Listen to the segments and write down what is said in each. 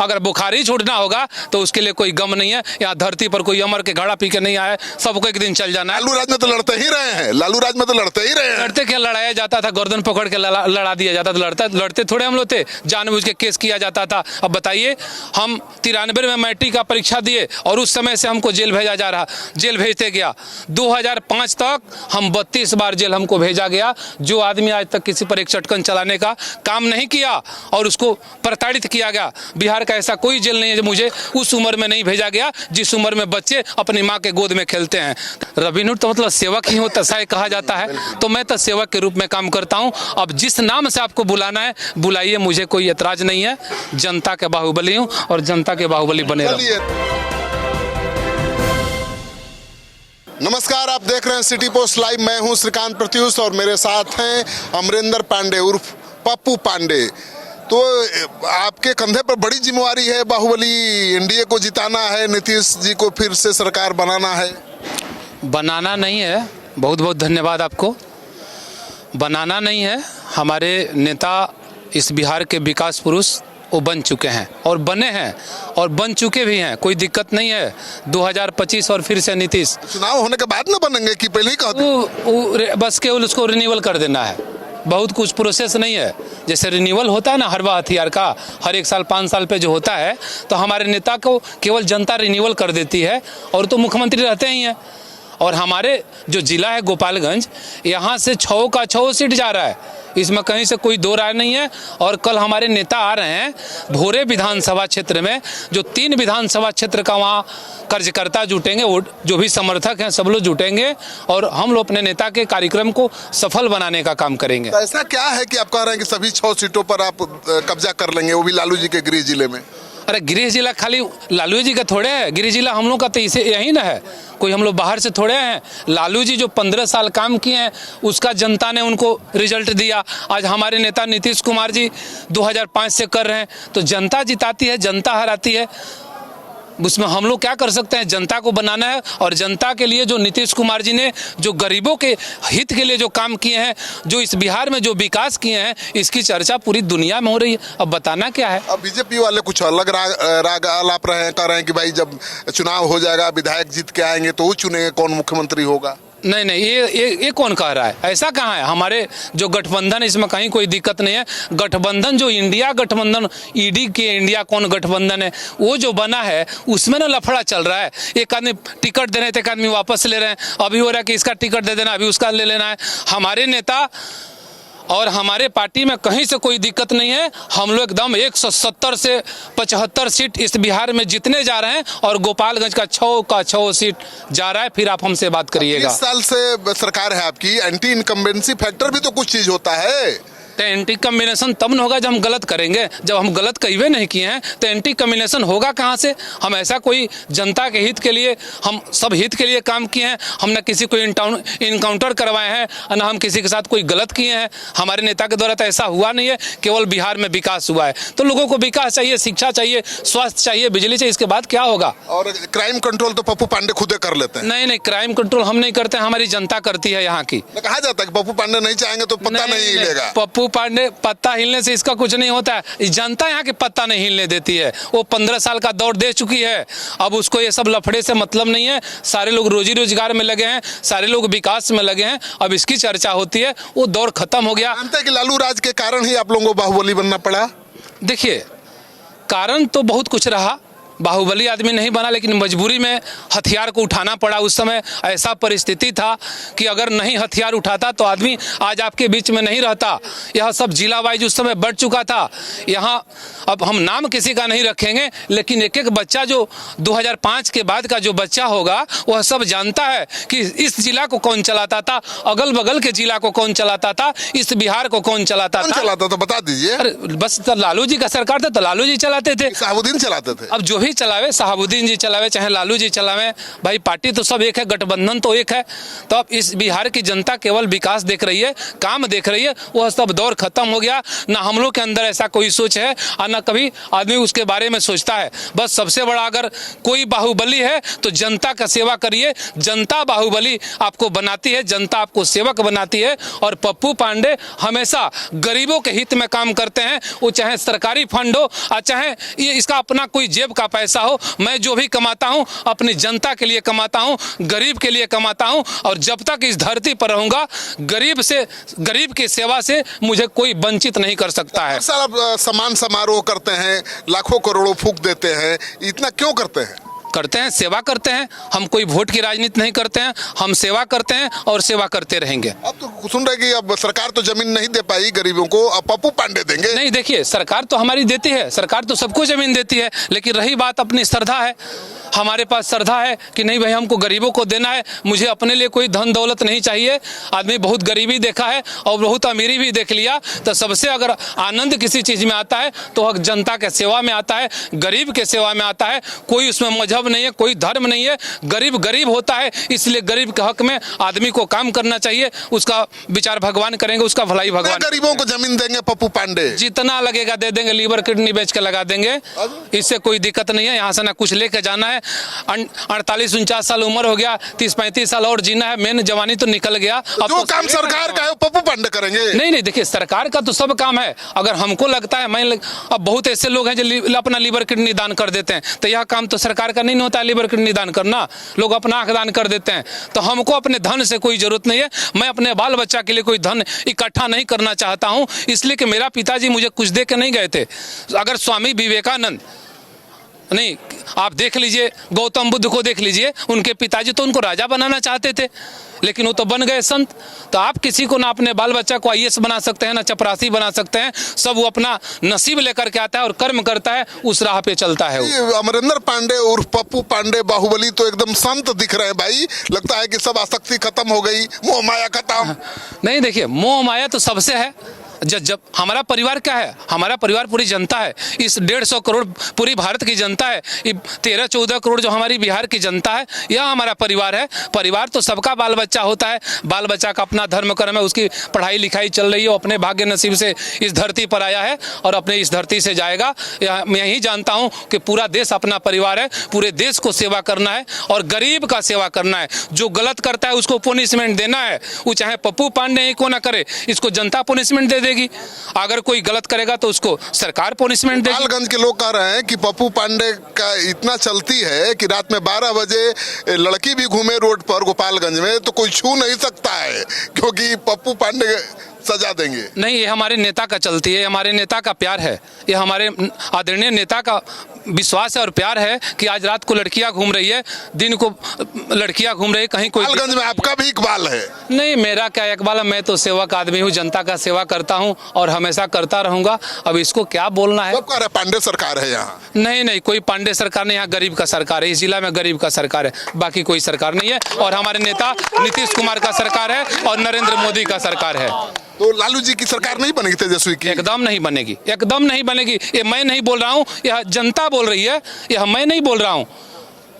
अगर बुखार ही छूटना होगा तो उसके लिए कोई गम नहीं है। यहाँ धरती पर कोई अमर के घड़ा पी के नहीं आया, सबको एक दिन चल जाना है। लालू राज में तो लड़ते ही रहे हैं, लालू राज में तो लड़ते ही रहे हैं। लड़ते क्या, लड़ाया जाता था, गर्दन पकड़ के लड़ा दिया जाता था। लड़ते थोड़े हम लोग थे, जानबूझ के केस किया जाता था। अब बताइए, हम 93 में मैट्रिक का परीक्षा दिए और उस समय से हमको जेल भेजा जा रहा, जेल भेजते गया। 2005 तक हम 32 बार जेल हमको भेजा गया। जो आदमी आज तक किसी पर एक चटकन चलाने का काम नहीं किया और उसको प्रताड़ित किया गया, बिहार का ऐसा कोई जेल नहीं है जो मुझे उस उम्र में नहीं भेजा गया जिस उम्र में बच्चे अपनी माँ के गोद में खेलते हैं। रविनुर तो मतलब सेवक ही होता है कहा जाता है, तो मैं तो सेवक के रूप में काम करता हूं। अब जिस नाम से आपको बुलाना है बुलाइए, मुझे कोई एतराज नहीं है। जनता के बाहुबली हूं और जनता के बाहुबली बने रहूं। नमस्कार, आप देख रहे हैं सिटी पोस्ट लाइव। मैं हूं श्रीकांत प्रत्युष और मेरे साथ हैं अमरेंद्र पांडे उर्फ पप्पू पांडे। तो आपके कंधे पर बड़ी जिम्मेवारी है, बाहुबली एनडीए को जिताना है, नीतीश जी को फिर से सरकार बनाना है। बनाना नहीं है, बहुत बहुत धन्यवाद आपको। बनाना नहीं है, हमारे नेता इस बिहार के विकास पुरुष वो बन चुके हैं और बने हैं और बन चुके भी हैं, कोई दिक्कत नहीं है। 2025 और फिर से नीतीश। चुनाव होने के बाद न बनेंगे कि पहले ही कहते? बस केवल उसको रिन्यूअल कर देना है, बहुत कुछ प्रोसेस नहीं है। जैसे रिन्यूअल होता है ना हरवा हथियार का, हर 1 साल 5 साल पे जो होता है, तो हमारे नेता को केवल जनता रिन्यूअल कर देती है और तो मुख्यमंत्री रहते ही हैं। और हमारे जो जिला है गोपालगंज, यहाँ से 6 का 6 सीट जा रहा है, इसमें कहीं से कोई दो राय नहीं है। और कल हमारे नेता आ रहे हैं भोरे विधानसभा क्षेत्र में, जो 3 विधानसभा क्षेत्र का वहाँ कार्यकर्ता जुटेंगे, वो जो भी समर्थक हैं सब लोग जुटेंगे और हम लोग अपने नेता के कार्यक्रम को सफल बनाने का काम करेंगे। तो ऐसा क्या है कि आप कह रहे हैं कि सभी 6 सीटों पर आप कब्जा कर लेंगे, वो भी लालू जी के गृह जिले में? अरे गृह जिला खाली लालू जी का थोड़े है, गृह जिला हम लोग का तो इसे यही ना है, कोई हम लोग बाहर से थोड़े हैं। लालू जी जो 15 साल काम किए हैं उसका जनता ने उनको रिजल्ट दिया। आज हमारे नेता नीतीश कुमार जी 2005 से कर रहे हैं, तो जनता जिताती है, जनता हराती है। उसमें हम लोग क्या कर सकते हैं? जनता को बनाना है और जनता के लिए जो नीतीश कुमार जी ने जो गरीबों के हित के लिए जो काम किए हैं, जो इस बिहार में जो विकास किए हैं, इसकी चर्चा पूरी दुनिया में हो रही है। अब बताना क्या है? अब बीजेपी वाले कुछ अलग राग आलाप रहे हैं, कह रहे हैं कि भाई जब चुनाव हो जाएगा, विधायक जीत के आएंगे तो वो चुनेंगे कौन मुख्यमंत्री होगा। नहीं, ये कौन कह रहा है? ऐसा कहाँ है? हमारे जो गठबंधन, इसमें कहीं कोई दिक्कत नहीं है। गठबंधन जो इंडिया गठबंधन, ईडी के इंडिया कौन गठबंधन है, वो जो बना है उसमें ना लफड़ा चल रहा है। एक आदमी टिकट दे रहे थे, एक आदमी वापस ले रहे हैं, अभी हो रहा है कि इसका टिकट दे देना, अभी उसका ले लेना है। हमारे नेता और हमारे पार्टी में कहीं से कोई दिक्कत नहीं है। हम लोग एकदम 170 से 75 सीट इस बिहार में जीतने जा रहे हैं और गोपालगंज का 6 का 6 सीट जा रहा है। फिर आप हमसे बात करिएगा। 30 साल से सरकार है आपकी, एंटी इनकम्बेंसी फैक्टर भी तो कुछ चीज होता है। तो एंटी कम्बिनेशन तब न होगा जब हम गलत करेंगे। जब हम गलत कईवे नहीं किए हैं तो एंटी कम्बिनेशन होगा कहाँ से? हम ऐसा कोई जनता के हित के लिए, हम सब हित के लिए काम किए हैं। हम न किसी को इनकाउंटर करवाए हैं, न हम किसी के साथ कोई गलत किए हैं। हमारे नेता के द्वारा तो ऐसा हुआ नहीं है, केवल बिहार में विकास हुआ है। तो लोगों को विकास चाहिए, शिक्षा चाहिए, स्वास्थ्य चाहिए, बिजली चाहिए, इसके बाद क्या होगा? और क्राइम कंट्रोल तो पप्पू पांडे खुद कर लेते हैं। नहीं, क्राइम कंट्रोल हम नहीं करते, हमारी जनता करती है यहाँ की। कहा जाता है कि पप्पू पांडे नहीं चाहेंगे तो पत्ता नहीं हिलेगा। पप्पू पांडे पत्ता हिलने से इसका कुछ नहीं होता है। जनता यहाँ के पत्ता नहीं हिलने देती है। वो 15 साल का दौर दे चुकी है, अब उसको ये सब लफड़े से मतलब नहीं है। सारे लोग रोजी रोजगार में लगे हैं, सारे लोग विकास में लगे हैं, अब इसकी चर्चा होती है। वो दौर खत्म हो गया। मानते हैं कि लालू राज के कारण ही आप लोगों को बाहुबली बनना पड़ा? देखिए, कारण तो बहुत कुछ रहा, बाहुबली आदमी नहीं बना, लेकिन मजबूरी में हथियार को उठाना पड़ा। उस समय ऐसा परिस्थिति था कि अगर नहीं हथियार उठाता तो आदमी आज आपके बीच में नहीं रहता। यह सब जिला वाइज उस समय बढ़ चुका था। यहाँ अब हम नाम किसी का नहीं रखेंगे, लेकिन एक एक बच्चा जो 2005 के बाद का जो बच्चा होगा वह सब जानता है कि इस जिला को कौन चलाता था, अगल बगल के जिला को कौन चलाता था, इस बिहार को कौन चलाता था। तो बता दीजिए। अरे बस लालू जी का सरकार था तो लालू जी चलाते थे, साहुद्दीन चलाते थे। अब जो भी भी चलावे, शहाबुद्दीन जी चलावे चाहे लालू जी चलावे, भाई पार्टी तो सब एक है, गठबंधन तो एक है। तो अब इस बिहार की जनता केवल विकास देख रही है, काम देख रही है, वह सब दौर खत्म हो गया। ना हम लोग के अंदर ऐसा कोई सोच है और ना कभी आदमी उसके बारे में सोचता है। बस सबसे बड़ा अगर कोई बाहुबली है तो जनता का सेवा करिए। जनता बाहुबली आपको बनाती है, जनता आपको सेवक बनाती है। और पप्पू पांडे हमेशा गरीबों के हित में काम करते हैं, वो चाहे सरकारी फंड हो और चाहे ये इसका अपना कोई जेब का पैसा हो। मैं जो भी कमाता हूं अपनी जनता के लिए कमाता हूं, गरीब के लिए कमाता हूं। और जब तक इस धरती पर रहूंगा गरीब की सेवा से मुझे कोई वंचित नहीं कर सकता है। सर आप सम्मान समारोह करते हैं, लाखों करोड़ों फूंक देते हैं, इतना क्यों करते हैं? करते हैं, सेवा करते हैं। हम कोई वोट की राजनीति नहीं करते हैं, हम सेवा करते हैं और सेवा करते रहेंगे। अब तो सुन रहे कि अब सरकार तो जमीन नहीं दे पाई गरीबों को, अब पप्पू पांडे देंगे। नहीं, देखिए सरकार तो हमारी देती है, सरकार तो सबको जमीन देती है, लेकिन रही बात अपनी श्रद्धा है। हमारे पास श्रद्धा है कि नहीं भाई हमको गरीबों को देना है, मुझे अपने लिए कोई धन दौलत नहीं चाहिए। आदमी बहुत गरीबी देखा है और बहुत अमीरी भी देख लिया। तो सबसे अगर आनंद किसी चीज में आता है तो हक जनता के सेवा में आता है, गरीब के सेवा में आता है। कोई उसमें मजहब नहीं है, कोई धर्म नहीं है, गरीब गरीब होता है, इसलिए गरीब के हक में आदमी को काम करना चाहिए। उसका विचार भगवान करेंगे, उसका भलाई भगवान। गरीबों को जमीन देंगे पप्पू पांडे, जितना लगेगा दे देंगे, लीवर किडनी बेच के लगा देंगे, इससे कोई दिक्कत नहीं है। यहाँ से ना कुछ लेके जाना है, 48-49 साल उम्र हो गया, 30-35 साल और जीना है, मेन जवानी तो निकल गया। अब जो तो काम सरकार का है वो पप्पू पांडे करेंगे। नहीं, देखिए सरकार का तो सब काम है। अगर हमको लगता है अब बहुत ऐसे लोग हैं जो अपना लीवर किडनी दान कर देते हैं, तो यह काम तो सरकार का नहीं होता है लीवर किडनी दान करना। लोग अपना आंख दान कर देते हैं। तो हमको अपने धन से कोई जरूरत नहीं है। मैं अपने बाल बच्चा के लिए कोई धन इकट्ठा नहीं करना चाहता हूं, इसलिए कि मेरा पिताजी मुझे कुछ दे के नहीं गए थे। अगर स्वामी विवेकानंद नहीं, आप देख लीजिए, गौतम बुद्ध को देख लीजिए, उनके पिताजी तो उनको राजा बनाना चाहते थे, लेकिन वो तो बन गए संत। तो आप किसी को ना अपने बाल बच्चा को आईएएस बना सकते हैं, ना चपरासी बना सकते हैं। सब वो अपना नसीब लेकर के आता है और कर्म करता है, उस राह पे चलता है। अमरिंदर पांडे उर्फ पप्पू पांडे बाहुबली तो एकदम संत दिख रहे हैं भाई। लगता है कि सब आसक्ति खत्म हो गई, मोह माया खत्म। नहीं, देखिए मोह माया तो सबसे है। जब हमारा परिवार क्या है, हमारा परिवार पूरी जनता है। इस 150 करोड़ पूरी भारत की जनता है, 13-14 करोड़ जो हमारी बिहार की जनता है, यह हमारा परिवार है। परिवार तो सबका बाल बच्चा होता है, बाल बच्चा का अपना धर्म कर्म है, उसकी पढ़ाई लिखाई चल रही है, वो अपने भाग्य नसीब से इस धरती पर आया है और अपने इस धरती से जाएगा। मैं यही जानता हूँ कि पूरा देश अपना परिवार है, पूरे देश को सेवा करना है और गरीब का सेवा करना है। जो गलत करता है उसको पनिशमेंट देना है, वो चाहे पप्पू पांडे ही को ना करे, इसको जनता पनिशमेंट दे देगी। अगर कोई गलत करेगा तो उसको सरकार पनिशमेंट देगी। गोपालगंज के लोग कह रहे हैं कि पप्पू पांडे का इतना चलती है कि रात में 12 बजे लड़की भी घूमे रोड पर गोपालगंज में तो कोई छू नहीं सकता है, क्योंकि पप्पू पांडे सजा देंगे। नहीं, ये हमारे नेता का चलती है, हमारे नेता का प्यार है, ये हमारे आदरणीय नेता का विश्वास है और प्यार है कि आज रात को लड़कियां घूम रही है, दिन को लड़कियां घूम रही है, कहीं कोई। गोपालगंज में आपका भी इकबाल है? नहीं, मेरा क्या इकबाल है, मैं तो सेवक आदमी हूँ, जनता का सेवा करता हूँ और हमेशा करता रहूंगा। अब इसको क्या बोलना है? पांडे सरकार है यहाँ? नहीं, कोई पांडे सरकार नहीं, यहाँ गरीब का सरकार है। इस जिला में गरीब का सरकार है, बाकी कोई सरकार नहीं है। और हमारे नेता नीतीश कुमार का सरकार है और नरेंद्र मोदी का सरकार है। तो लालू जी की सरकार नहीं बनेगी तेजस्वी की? एकदम नहीं बनेगी, एकदम नहीं बनेगी। ये मैं नहीं बोल रहा हूँ, यह जनता बोल रही है, यह मैं नहीं बोल रहा हूँ,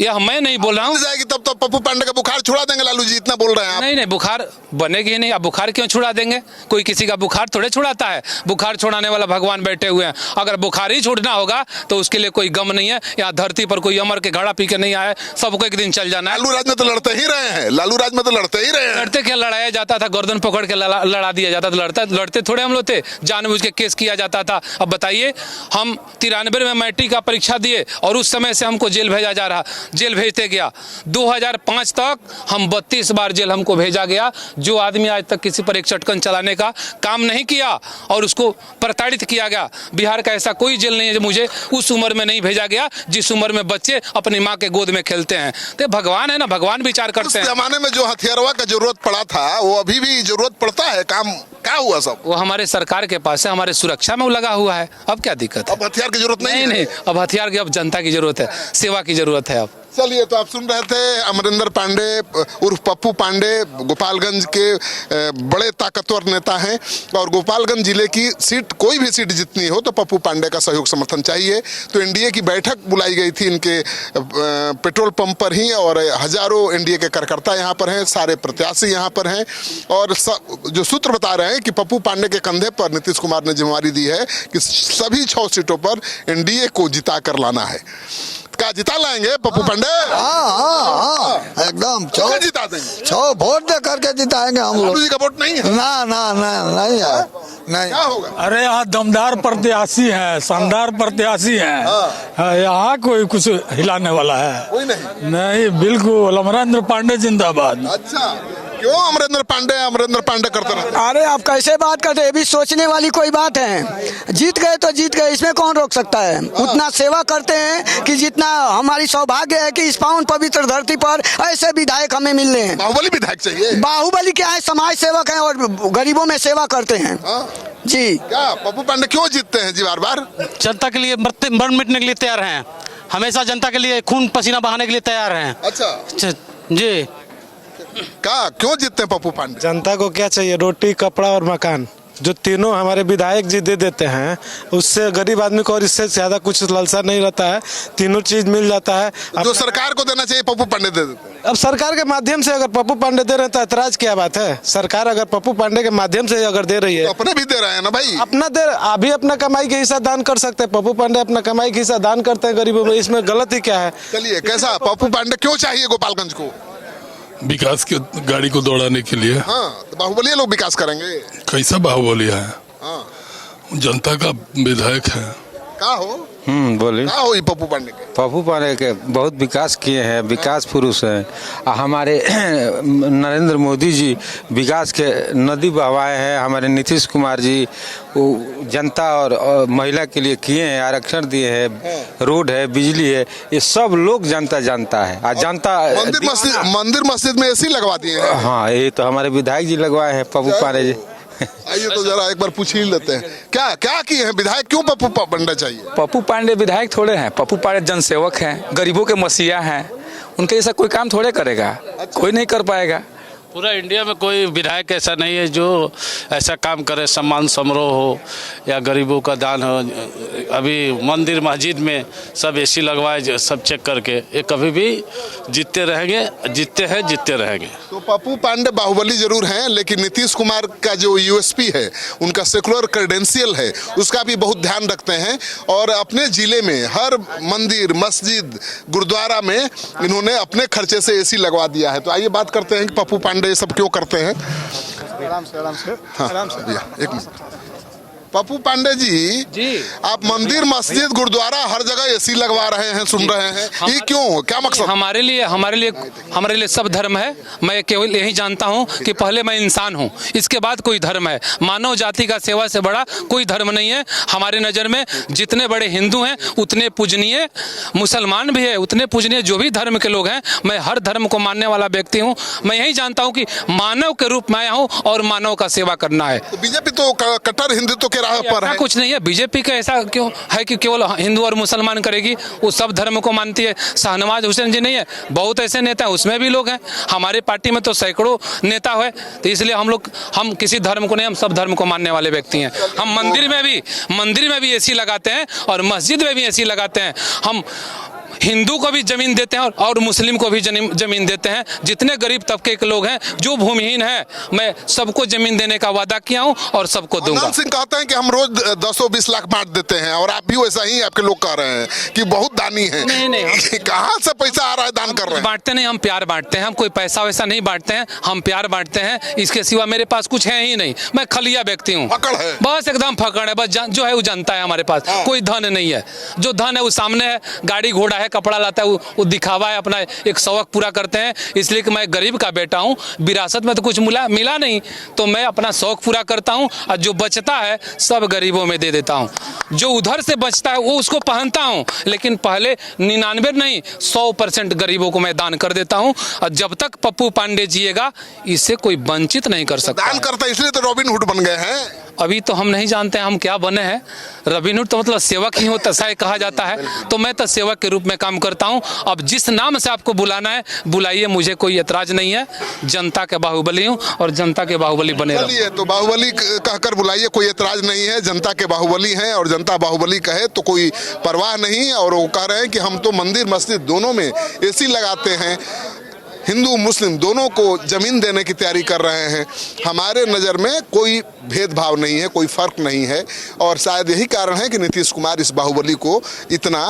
यह मैं नहीं बोल रहा हूँ। जाएगी तब तो पप्पू पांडे का बुखार छुड़ा देंगे लालू जी, इतना बोल रहे हैं आप? नहीं, बुखार बनेगी ही नहीं। अब बुखार क्यों छुड़ा देंगे? कोई किसी का बुखार थोड़े छुड़ाता है, बुखार छुड़ाने वाला भगवान बैठे हुए हैं। अगर बुखार ही छूटना होगा तो उसके लिए कोई गम नहीं है। यहाँ धरती पर कोई अमर के घड़ा पी के नहीं आया, सबको एक दिन चल जाना है। लालू राज में तो लड़ते ही रहे हैं, लालू राज में तो लड़ते ही रहे हैं। लड़ते क्या, लड़ाया जाता था, गर्दन पकड़ के लड़ा दिया जाता था। लड़ते थोड़े हम लोग थे, जानबूझ के केस किया जाता था। अब बताइए, हम 93 में मैट्रिक का परीक्षा दिए और उस समय से हमको जेल भेजा जा रहा, जेल भेजते गया। 2005 तक हम 32 बार जेल हमको भेजा गया। जो आदमी आज तक किसी पर एक चटकन चलाने का काम नहीं किया और उसको प्रताड़ित किया गया, बिहार का ऐसा कोई जेल नहीं है जो मुझे उस उम्र में नहीं भेजा गया जिस उम्र में बच्चे अपनी माँ के गोद में खेलते हैं। तो भगवान है ना, भगवान विचार करते हैं। उस जमाने में जो हथियारवा का जरूरत पड़ा था वो अभी भी जरूरत पड़ता है, काम क्या हुआ सब? वो हमारे सरकार के पास है, हमारे सुरक्षा में लगा हुआ है। अब क्या दिक्कत है? अब हथियार की जरूरत नहीं है। अब हथियार की अब जनता की जरूरत है, सेवा की जरूरत है अब। चलिए, तो आप सुन रहे थे अमरिंदर पांडे उर्फ पप्पू पांडे, गोपालगंज के बड़े ताकतवर नेता हैं और गोपालगंज जिले की सीट, कोई भी सीट जितनी हो तो पप्पू पांडे का सहयोग समर्थन चाहिए। तो एनडीए की बैठक बुलाई गई थी इनके पेट्रोल पंप पर ही और हजारों एनडीए के कार्यकर्ता यहाँ पर हैं, सारे प्रत्याशी यहाँ पर हैं और जो सूत्र बता रहे हैं कि पप्पू पांडे के कंधे पर नीतीश कुमार ने जिम्मेवारी दी है कि सभी 6 सीटों पर एनडीए को जिता कर लाना है। क्या जिता लाएंगे पप्पू पांडे? हाँ, एकदम जिता देंगे। 6 वोट दे करके जिताएंगे हम लोग। जी का वोट नहीं है? ना नहीं है, नहीं। क्या होगा? अरे यहाँ दमदार प्रत्याशी है, शानदार प्रत्याशी है, यहाँ कोई कुछ हिलाने वाला है कोई नहीं। नहीं, बिल्कुल अमरिंदर पांडे जिंदाबाद। अच्छा, क्यों अमरिंदर पांडे करते रहे? अरे आप कैसे बात करते हैं, ये भी सोचने वाली कोई बात है। जीत गए तो जीत गए, इसमें कौन रोक सकता है। उतना सेवा करते हैं कि जितना हमारी सौभाग्य है कि इस पावन पवित्र धरती पर ऐसे विधायक हमें मिल रहे हैं। बाहुबली विधायक चाहिए? बाहुबली क्या है, समाज सेवक है और गरीबों में सेवा करते हैं। जी, क्या पप्पू पांडे क्यों जीतते हैं जी बार बार? जनता के लिए मर मिटने के लिए तैयार हैं, हमेशा जनता के लिए खून पसीना बहाने के लिए तैयार हैं। अच्छा जी, क्यों जीतते हैं पप्पू पांडे? जनता को क्या चाहिए? रोटी, कपड़ा और मकान, जो तीनों हमारे विधायक जी दे देते हैं, उससे गरीब आदमी को और इससे ज्यादा कुछ लालसा नहीं रहता है। तीनों चीज मिल जाता है। जो सरकार को देना चाहिए पप्पू पांडे दे देते हैं। अब सरकार के माध्यम से अगर पप्पू पांडे दे रहे हैं तो ऐतराज क्या बात है? सरकार अगर पप्पू पांडे के माध्यम से अगर दे रही है तो अपने भी दे रहे हैं ना भाई। अपना दे, अभी अपना कमाई के हिस्सा दान कर सकते हैं। पप्पू पांडे अपना कमाई के हिस्सा दान करते हैं गरीबों में, इसमें गलत ही क्या है? चलिए, कैसा पप्पू पांडे क्यों चाहिए गोपालगंज को? विकास की गाड़ी को दौड़ाने के लिए। हाँ, तो बाहुबली लोग विकास करेंगे। कैसा बाहुबली है? हाँ, जनता का विधायक है। क्या हो? बोलिए। क्या हो ये पप्पू पांडे के? पप्पू पांडे के बहुत विकास किए हैं, विकास पुरुष हैं। हमारे नरेंद्र मोदी जी विकास के नदी बहवाए हैं। हमारे नीतीश कुमार जी जनता और महिला के लिए किए हैं, आरक्षण दिए हैं, रोड है, बिजली है, ये सब लोग जनता जानता है। और जनता मंदिर मस्जिद में एसी लगवा दिए हैं। हाँ, ये तो हमारे विधायक जी लगवाए हैं, पप्पू पांडे जी। आइए तो जरा एक बार पूछ ही लेते हैं, क्या क्या किए हैं विधायक? क्यों पप्पू पांडे चाहिए? पप्पू पांडे विधायक थोड़े हैं, पप्पू पांडे जनसेवक हैं, गरीबों के मसीहा हैं। उनके ऐसा कोई काम थोड़े करेगा, कोई नहीं कर पाएगा। पूरा इंडिया में कोई विधायक ऐसा नहीं है जो ऐसा काम करे, सम्मान समारोह हो या गरीबों का दान हो। अभी मंदिर मस्जिद में सब एसी लगवाए, सब चेक करके। ये कभी भी जीतते रहेंगे, जीतते हैं, जीतते रहेंगे। तो पप्पू पांडे बाहुबली जरूर हैं, लेकिन नीतीश कुमार का जो यूएसपी है, उनका सेकुलर क्रेडेंशियल है, उसका भी बहुत ध्यान रखते हैं और अपने जिले में हर मंदिर, मस्जिद, गुरुद्वारा में इन्होंने अपने खर्चे से एसी लगवा दिया है। तो आइए बात करते हैं कि पप्पू पांडे ये सब क्यों करते हैं। आराम से भैया एक मिनट। पप्पू पांडे जी, आप मंदिर, मस्जिद, गुरुद्वारा हर जगह एसी लगवा रहे हैं, सुन रहे हैं, ये क्यों? क्या मकसद? हमारे लिए सब धर्म है। मैं केवल यही जानता हूँ कि पहले मैं इंसान हूँ, इसके बाद कोई धर्म है। मानव जाति का सेवा से बड़ा कोई धर्म नहीं है। हमारे नज़र में जितने बड़े हिंदू हैं उतने पूजनीय मुसलमान भी है, उतने पूजनीय जो भी धर्म के लोग हैं। मैं हर धर्म को मानने वाला व्यक्ति हूँ। मैं यही जानता हूँ कि मानव के रूप में आया हूँ और मानव का सेवा करना है। तो बीजेपी तो कट्टर हिंदुत्व राह पर है। कुछ नहीं है। बीजेपी का ऐसा क्यों है कि केवल हिंदू और मुसलमान करेगी? वो सब धर्म को मानती है। शाहनवाज हुसैन जी नहीं है, बहुत ऐसे नेता हैं, उसमें भी लोग हैं। हमारी पार्टी में तो सैकड़ों नेता है। तो इसलिए हम किसी धर्म को नहीं, हम सब धर्म को मानने वाले व्यक्ति हैं। हम मंदिर में भी एसी लगाते हैं और मस्जिद में भी एसी लगाते हैं। हम हिंदू को भी जमीन देते हैं और मुस्लिम को भी जमीन देते हैं। जितने गरीब तबके के लोग हैं, जो भूमिहीन हैं, मैं सबको जमीन देने का वादा किया हूं और सबको दूंगा। अनंत सिंह कहते हैं कि हम रोज 10-20 लाख बांट देते हैं और आप भी वैसा ही आपके लोग कह रहे हैं कि बहुत दानी है। नहीं, कहाँ से पैसा आ रहा है दान कर रहे हैं? बांटते नहीं, हम प्यार बांटते हैं। हम कोई पैसा वैसा नहीं बांटते हैं, हम प्यार बांटते हैं। इसके सिवा मेरे पास कुछ है ही नहीं। मैं खलिया व्यक्ति हूँ, फकड़ है, बस एकदम फकड़ है। बस जो है वो जनता है। हमारे पास कोई धन नहीं है। जो धन है वो सामने है, गाड़ी घोड़ा है, कपड़ा लाता है, वो दिखावा है, अपना एक शौक पूरा करते हैं। इसलिए कि मैं गरीब का बेटा हूँ, विरासत में तो कुछ मिला नहीं, तो मैं अपना शौक पूरा करता हूँ और जो बचता है सब गरीबों में दे देता हूँ। जो उधर से बचता है वो उसको पहनता हूँ, लेकिन पहले 99 नहीं 100% गरीबों को मैं दान कर देता हूँ। और जब तक पप्पू पांडे जिएगा, इससे कोई वंचित नहीं कर सकता। दान करता है, इसलिए तो रॉबिन हुड बन गए हैं। अभी तो हम नहीं जानते हम क्या बने हैं। रॉबिन हुड तो मतलब सेवक ही होता, ऐसा कहा जाता है। तो मैं तो सेवक के रूप में काम करता हूं। अब जिस नाम से आपको बुलाना है बुलाइए, मुझे कोई एतराज नहीं है। जनता के बाहुबली हूं और जनता के बाहुबली बने रहो। चलिए, तो बाहुबली कहकर बुलाइए, कोई एतराज नहीं है। जनता के बाहुबली हैं और जनता बाहुबली कहे तो कोई परवाह नहीं। और वो कह रहे हैं कि हम तो मंदिर मस्जिद दोनों में एसी लगाते हैं, हिंदू मुस्लिम दोनों को जमीन देने की तैयारी कर रहे हैं। हमारे नज़र में कोई भेदभाव नहीं है, कोई फर्क नहीं है। और शायद यही कारण है कि नीतीश कुमार इस बाहुबली को इतना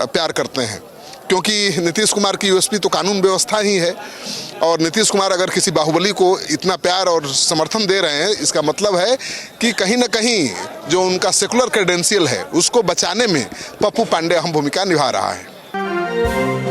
प्यार करते हैं, क्योंकि नीतीश कुमार की यूएसपी तो कानून व्यवस्था ही है। और नीतीश कुमार अगर किसी बाहुबली को इतना प्यार और समर्थन दे रहे हैं, इसका मतलब है कि कहीं ना कहीं जो उनका सेकुलर क्रेडेंशियल है उसको बचाने में पप्पू पांडे अहम भूमिका निभा रहा है।